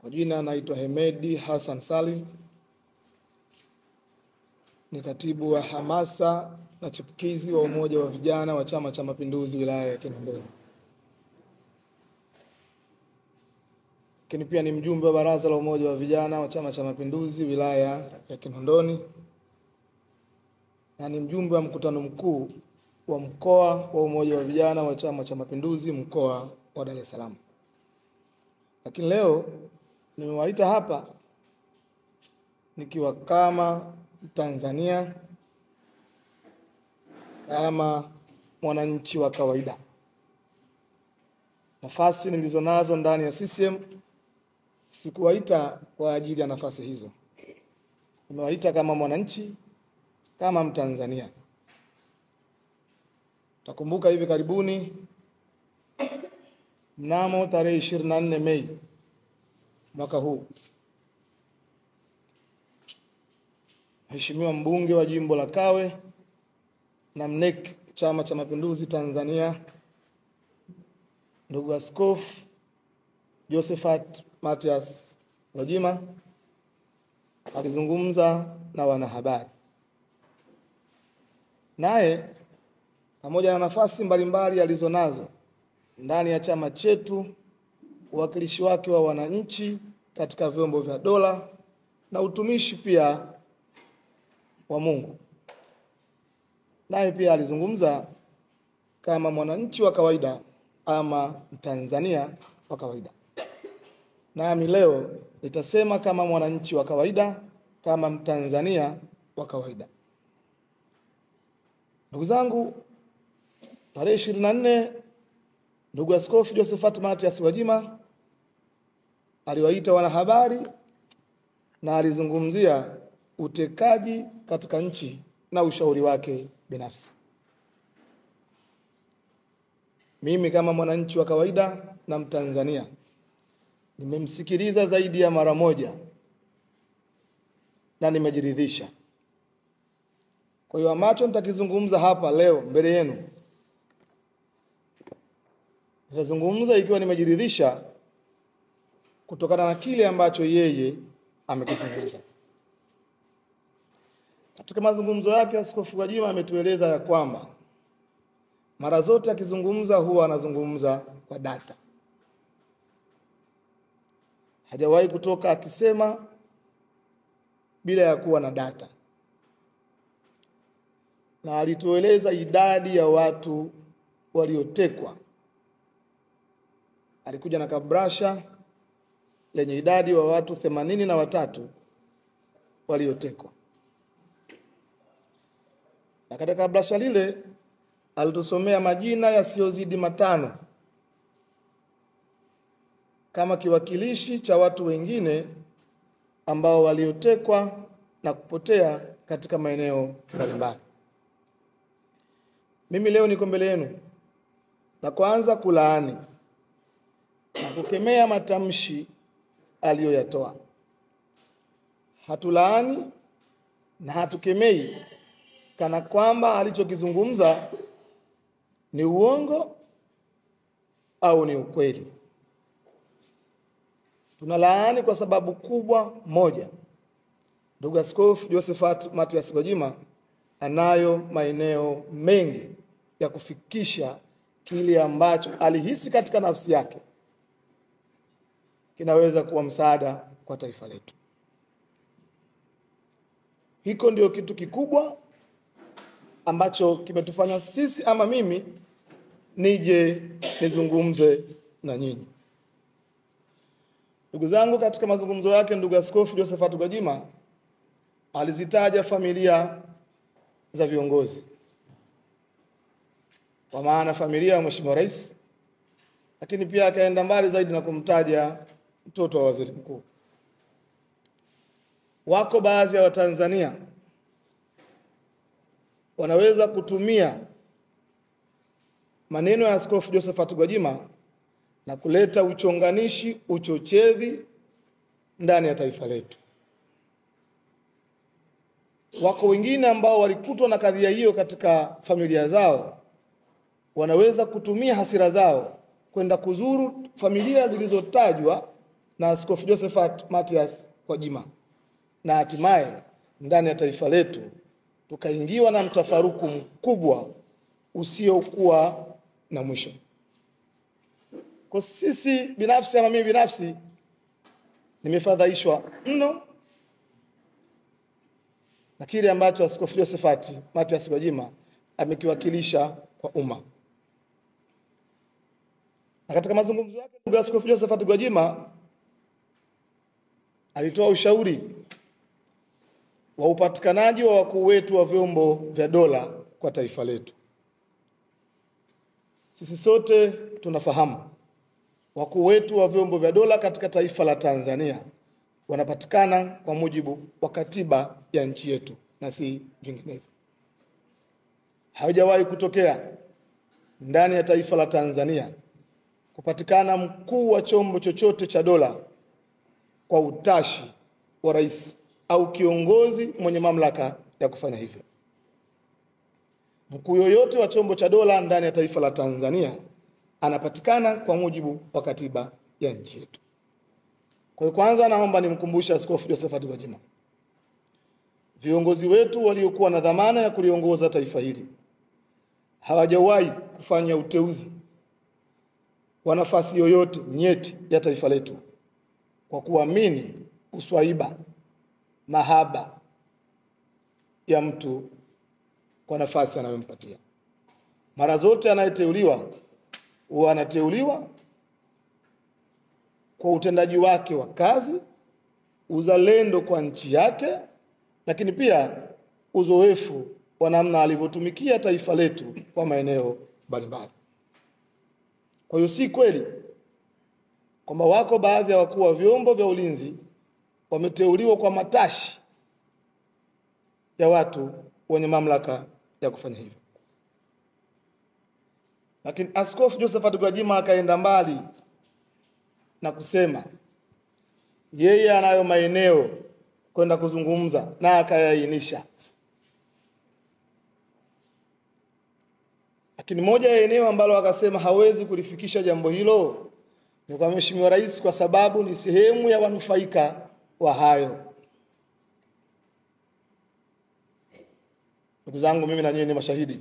Kwa jina naitwa Hemedi Hassan Salim, ni katibu wa hamasa na chipukizi wa umoja wa vijana wa Chama cha Mapinduzi wilaya ya Kinondoni. Lakini pia ni mjumbe wa baraza la umoja wa vijana wa Chama cha Mapinduzi wilaya ya Kinondoni, na ni mjumbe wa mkutano mkuu wa mkoa wa umoja wa vijana wa Chama cha Mapinduzi mkoa wa Dar es Salaam. Lakini leo nimewaita hapa nikiwa kama Tanzania, kama mwananchi wa kawaida. Nafasi nilizonazo ndani ya CCM sikuwaita kwa ajili ya nafasi hizo. Nimewaita kama mwananchi, kama Mtanzania. Takumbuka hivi karibuni mnamo tarehe 24 Mei mwaka huu, Mheshimiwa mbunge wa jimbo la Kawe na MNEC Chama cha Mapinduzi Tanzania, ndugu Askofu Josephat Mathias Gwajima alizungumza na wanahabari. Naye pamoja na nafasi mbalimbali alizonazo ndani ya chama chetu, uwakilishi wake wa wananchi katika vyombo vya dola na utumishi pia wa Mungu, naye pia alizungumza kama mwananchi wa kawaida ama Mtanzania wa kawaida. Nami leo nitasema kama mwananchi wa kawaida, kama Mtanzania wa kawaida. Ndugu zangu, tarehe 24 ndugu Askofu Josephat Mathias Gwajima aliwaita wanahabari na alizungumzia utekaji katika nchi na ushauri wake binafsi. Mimi kama mwananchi wa kawaida na Mtanzania nimemsikiliza zaidi ya mara moja na nimejiridhisha. Kwa hiyo ambacho nitakizungumza hapa leo mbele yenu, nitazungumza ikiwa nimejiridhisha kutokana na kile ambacho yeye amekizungumza. Katika mazungumzo yake, Askofu Gwajima ametueleza ya kwamba mara zote akizungumza huwa anazungumza kwa data. Hajawahi kutoka akisema bila ya kuwa na data. Na alitueleza idadi ya watu waliotekwa. Alikuja na kabrasha lenye idadi wa watu 83 waliotekwa. Na katika kabrasha lile alitusomea majina yasiyozidi 5 kama kiwakilishi cha watu wengine ambao waliotekwa na kupotea katika maeneo mbalimbali. Mimi leo niko mbele yenu na kwanza kulaani na kukemea matamshi aliyoyatoa. Hatulaani na hatukemei kana kwamba alichokizungumza ni uongo au ni ukweli. Tunalaani kwa sababu kubwa moja. Ndugu Askofu Josephat Mathias Gwajima anayo maeneo mengi ya kufikisha kile ambacho alihisi katika nafsi yake kinaweza kuwa msaada kwa taifa letu. Hiko ndio kitu kikubwa ambacho kimetufanya sisi ama mimi nije nizungumze na nyinyi. Ndugu zangu, katika mazungumzo yake ndugu Askofu Josephat Gwajima alizitaja familia za viongozi, kwa maana familia ya Mheshimiwa Rais, lakini pia akaenda mbali zaidi na kumtaja mtoto wa waziri mkuu. Wako baadhi ya Watanzania wanaweza kutumia maneno ya Askofu Josephat Gwajima na kuleta uchonganishi, uchochezi ndani ya taifa letu. Wako wengine ambao walikutwa na kadhia hiyo katika familia zao, wanaweza kutumia hasira zao kwenda kuzuru familia zilizotajwa na Askofu Josephat Mathias Gwajima, na hatimaye ndani ya taifa letu tukaingiwa na mtafaruku mkubwa usiokuwa na mwisho. Kwa sisi binafsi, ama mimi binafsi, nimefadhaishwa mno na kile ambacho Askofu Josephat Mathias Gwajima amekiwakilisha kwa umma. Na katika mazungumzo yake, ndugu Askofu Josephat Gwajima alitoa ushauri wa upatikanaji wa wakuu wetu wa vyombo vya dola kwa taifa letu. Sisi sote tunafahamu wakuu wetu wa vyombo vya dola katika taifa la Tanzania wanapatikana kwa mujibu wa katiba ya nchi yetu na si vinginevyo. Haijawahi kutokea ndani ya taifa la Tanzania kupatikana mkuu wa chombo chochote cha dola kwa utashi wa rais au kiongozi mwenye mamlaka ya kufanya hivyo. Mkuu yoyote wa chombo cha dola ndani ya taifa la Tanzania anapatikana kwa mujibu wa katiba ya nchi yetu. Kwa hiyo kwanza naomba nimkumbushe Askofu Josephat Gwajima, viongozi wetu waliokuwa na dhamana ya kuliongoza taifa hili hawajawahi kufanya uteuzi wa nafasi yoyote nyeti ya taifa letu kwa kuamini uswaiba, mahaba ya mtu kwa nafasi anayompatia. Mara zote anayeteuliwa huwa anateuliwa kwa utendaji wake wa kazi, uzalendo kwa nchi yake, lakini pia uzoefu wa namna alivyotumikia taifa letu kwa maeneo mbalimbali. Kwa hiyo si kweli kwamba wako baadhi ya wakuu wa vyombo vya ulinzi wameteuliwa kwa matashi ya watu wenye mamlaka ya kufanya hivyo. Lakini Askofu Josephat Gwajima akaenda mbali na kusema yeye anayo maeneo kwenda kuzungumza na akayaainisha. Lakini moja ya eneo ambalo akasema hawezi kulifikisha jambo hilo ni kwa Mheshimiwa Rais kwa sababu ni sehemu ya wanufaika wa hayo. Ndugu zangu, mimi na nyinyi ni mashahidi.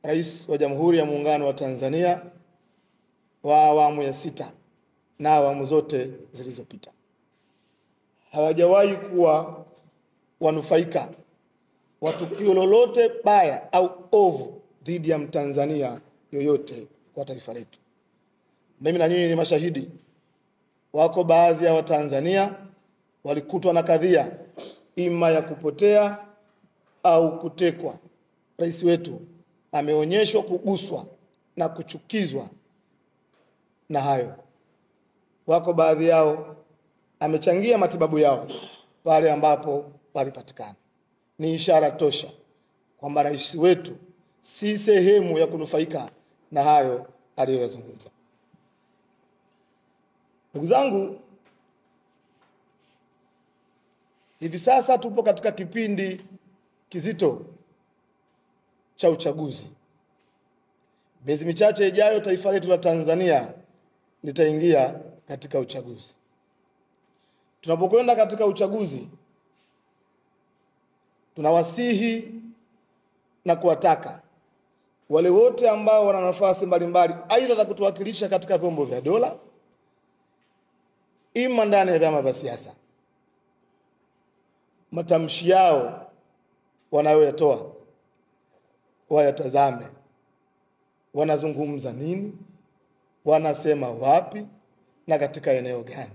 Rais wa Jamhuri ya Muungano wa Tanzania wa awamu ya 6 na awamu zote zilizopita hawajawahi kuwa wanufaika wa tukio lolote baya au ovu dhidi ya Mtanzania yoyote kwa taifa letu. Mimi na nyinyi ni mashahidi. Wako baadhi ya Watanzania walikutwa na kadhia ima ya kupotea au kutekwa. Rais wetu ameonyeshwa kuguswa na kuchukizwa na hayo. Wako baadhi yao amechangia matibabu yao pale ambapo walipatikana. Ni ishara tosha kwamba rais wetu si sehemu ya kunufaika na hayo aliyozungumza. Ndugu zangu, hivi sasa tupo katika kipindi kizito cha uchaguzi. Miezi michache ijayo taifa letu la Tanzania litaingia katika uchaguzi. Tunapokwenda katika uchaguzi, tunawasihi na kuwataka wale wote ambao wana nafasi mbalimbali aidha za kutuwakilisha katika vyombo vya dola, ima ndani ya vyama vya siasa, matamshi yao wanayoyatoa wayatazame. Wanazungumza nini? Wanasema wapi? Na katika eneo gani?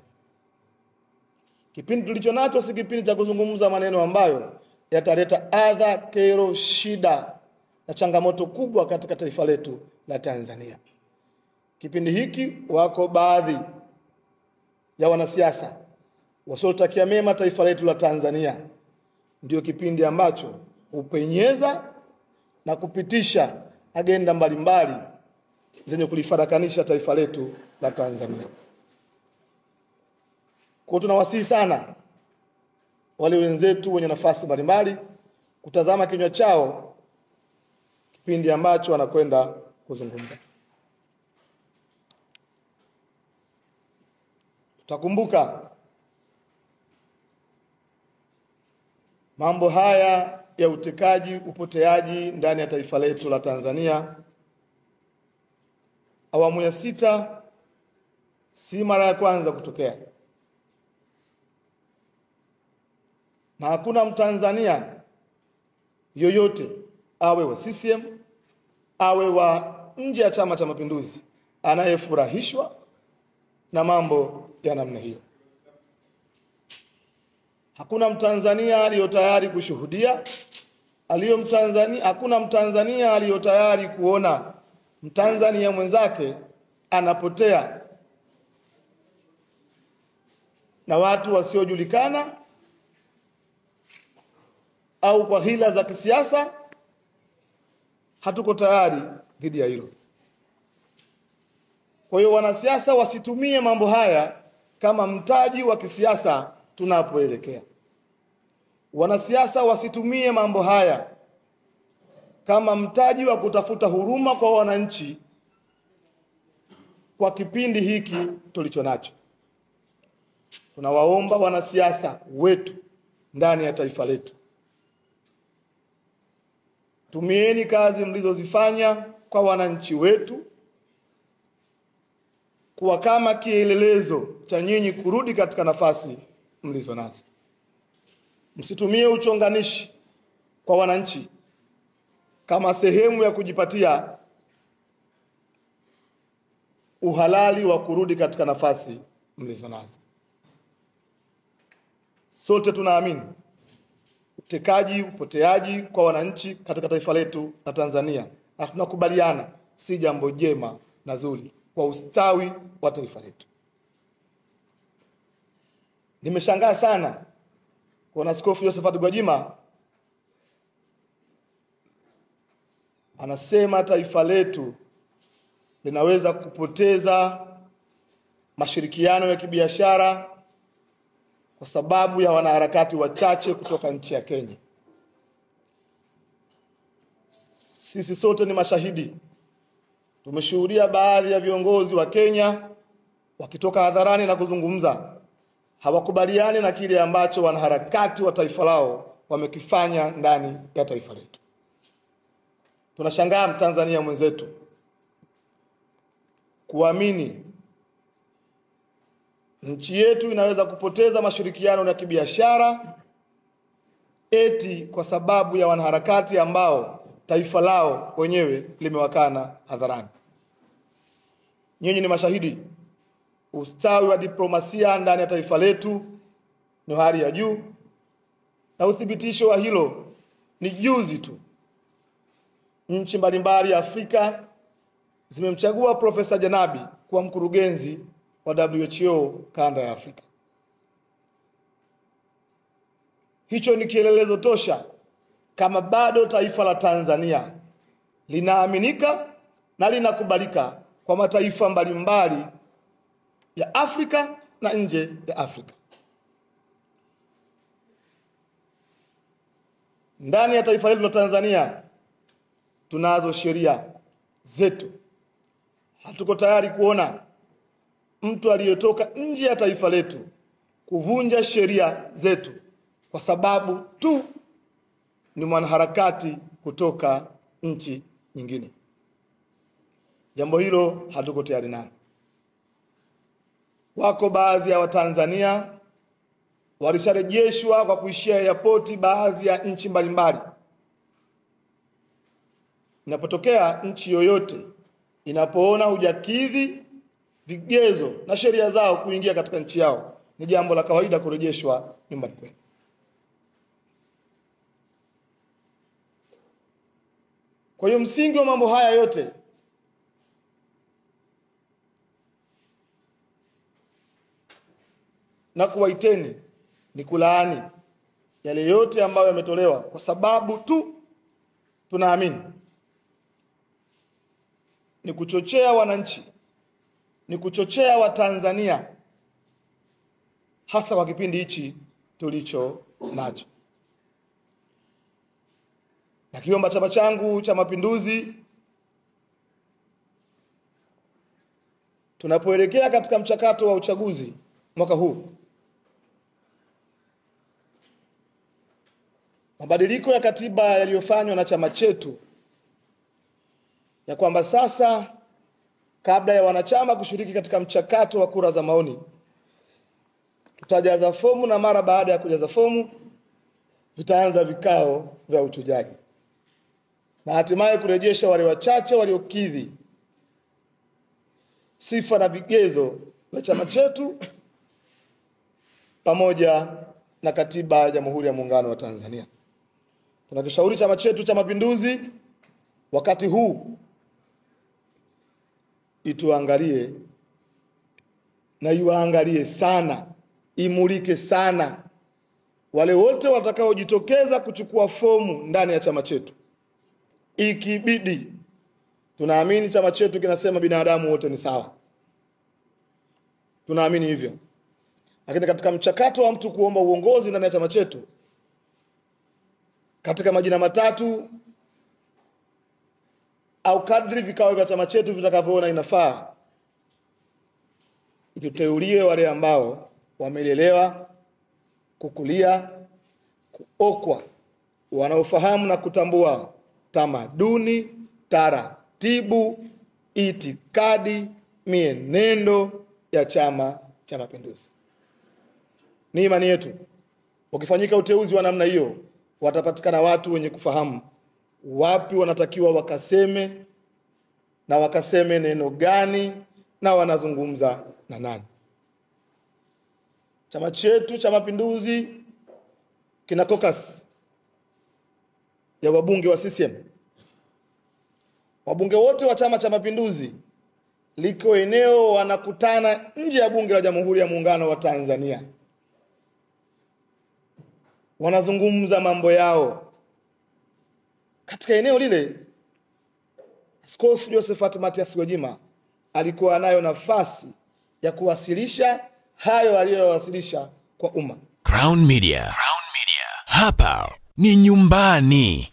Kipindi tulicho nacho si kipindi cha kuzungumza maneno ambayo yataleta adha, kero, shida na changamoto kubwa katika taifa letu la Tanzania. Kipindi hiki wako baadhi ya wanasiasa wasiotakia mema taifa letu la Tanzania. Ndio kipindi ambacho upenyeza na kupitisha agenda mbalimbali zenye kulifarakanisha taifa letu la Tanzania. Kwa tunawasihi sana wale wenzetu wenye nafasi mbalimbali kutazama kinywa chao kipindi ambacho wanakwenda kuzungumza. Tutakumbuka mambo haya ya utekaji, upoteaji ndani ya taifa letu la Tanzania. Awamu ya 6 si mara ya kwanza kutokea, na hakuna Mtanzania yoyote, awe wa CCM awe wa nje ya Chama cha Mapinduzi, anayefurahishwa na mambo ya namna hiyo. Hakuna Mtanzania aliyotayari kushuhudia, hakuna Mtanzania aliyotayari kuona Mtanzania mwenzake anapotea na watu wasiojulikana au kwa hila za kisiasa. Hatuko tayari dhidi ya hilo. Kwa hiyo wanasiasa wasitumie mambo haya kama mtaji wa kisiasa tunapoelekea. Wanasiasa wasitumie mambo haya kama mtaji wa kutafuta huruma kwa wananchi kwa kipindi hiki tulicho nacho. Tunawaomba wanasiasa wetu ndani ya taifa letu, tumieni kazi mlizozifanya kwa wananchi wetu kuwa kama kielelezo cha nyinyi kurudi katika nafasi mlizo nazo. Msitumie uchonganishi kwa wananchi kama sehemu ya kujipatia uhalali wa kurudi katika nafasi mlizo nazo. Sote tunaamini utekaji, upoteaji kwa wananchi katika taifa letu la Tanzania, na tunakubaliana si jambo jema na zuri kwa ustawi wa taifa letu. Nimeshangaa sana kwa Askofu Josephat Gwajima anasema taifa letu linaweza kupoteza mashirikiano ya kibiashara kwa sababu ya wanaharakati wachache kutoka nchi ya Kenya. Sisi sote ni mashahidi. Tumeshuhudia baadhi ya viongozi wa Kenya wakitoka hadharani na kuzungumza hawakubaliani na kile ambacho wanaharakati wa taifa lao wamekifanya ndani ya taifa letu. Tunashangaa Mtanzania mwenzetu kuamini nchi yetu inaweza kupoteza mashirikiano ya kibiashara eti kwa sababu ya wanaharakati ambao taifa lao wenyewe limewakana hadharani. Nyinyi ni mashahidi. Ustawi wa diplomasia ndani ya taifa letu ni hali ya juu, na uthibitisho wa hilo ni juzi tu nchi mbalimbali ya Afrika zimemchagua Profesa Janabi kuwa mkurugenzi wa WHO kanda ya Afrika. Hicho ni kielelezo tosha kama bado taifa la Tanzania linaaminika na linakubalika kwa mataifa mbalimbali ya Afrika na nje ya Afrika. Ndani ya taifa letu la Tanzania tunazo sheria zetu. Hatuko tayari kuona mtu aliyetoka nje ya taifa letu kuvunja sheria zetu kwa sababu tu ni mwanaharakati kutoka nchi nyingine. Jambo hilo hatuko tayari nalo. Wako baadhi ya Watanzania walisharejeshwa kwa kuishia airport baadhi ya nchi mbalimbali. Inapotokea nchi yoyote inapoona hujakidhi vigezo na sheria zao kuingia katika nchi yao, ni jambo la kawaida kurejeshwa nyumbani kwenu. Kwa hiyo msingi wa mambo haya yote na kuwaiteni ni kulaani yale yote ambayo yametolewa kwa sababu tu tunaamini ni kuchochea wananchi, ni kuchochea Watanzania, hasa kwa kipindi hichi tulicho nacho. Na kiomba chama changu cha Mapinduzi, tunapoelekea katika mchakato wa uchaguzi mwaka huu. Mabadiliko ya katiba yaliyofanywa na chama chetu ya kwamba sasa kabla ya wanachama kushiriki katika mchakato wa kura za maoni, tutajaza fomu na mara baada ya kujaza fomu vitaanza vikao vya uchujaji na hatimaye kurejesha wale wachache waliokidhi sifa na vigezo vya chama chetu pamoja na katiba ya Jamhuri ya Muungano wa Tanzania. Tunakishauri chama chetu cha Mapinduzi wakati huu ituangalie na iwaangalie sana, imulike sana wale wote watakaojitokeza kuchukua fomu ndani ya chama chetu. Ikibidi, tunaamini chama chetu kinasema binadamu wote ni sawa. Tunaamini hivyo. Lakini katika mchakato wa mtu kuomba uongozi ndani ya chama chetu, katika majina matatu au kadri vikao vya chama chetu vitakavyoona inafaa, ituteuliwe wale ambao wamelelewa, kukulia, kuokwa, wanaofahamu na kutambua tamaduni, taratibu, itikadi, mienendo ya Chama cha Mapinduzi. Ni imani yetu ukifanyika uteuzi wa namna hiyo, watapatikana watu wenye kufahamu wapi wanatakiwa wakaseme na wakaseme neno gani na wanazungumza na nani. Chama chetu cha Mapinduzi kina caucus ya wabunge wa CCM. Wabunge wote wa Chama cha Mapinduzi liko eneo wanakutana nje ya Bunge la Jamhuri ya Muungano wa Tanzania. Wanazungumza mambo yao. Katika eneo lile, Askofu Josephat Mathias Gwajima alikuwa nayo nafasi ya kuwasilisha hayo aliyowasilisha kwa umma. Crown Media. Hapa ni nyumbani.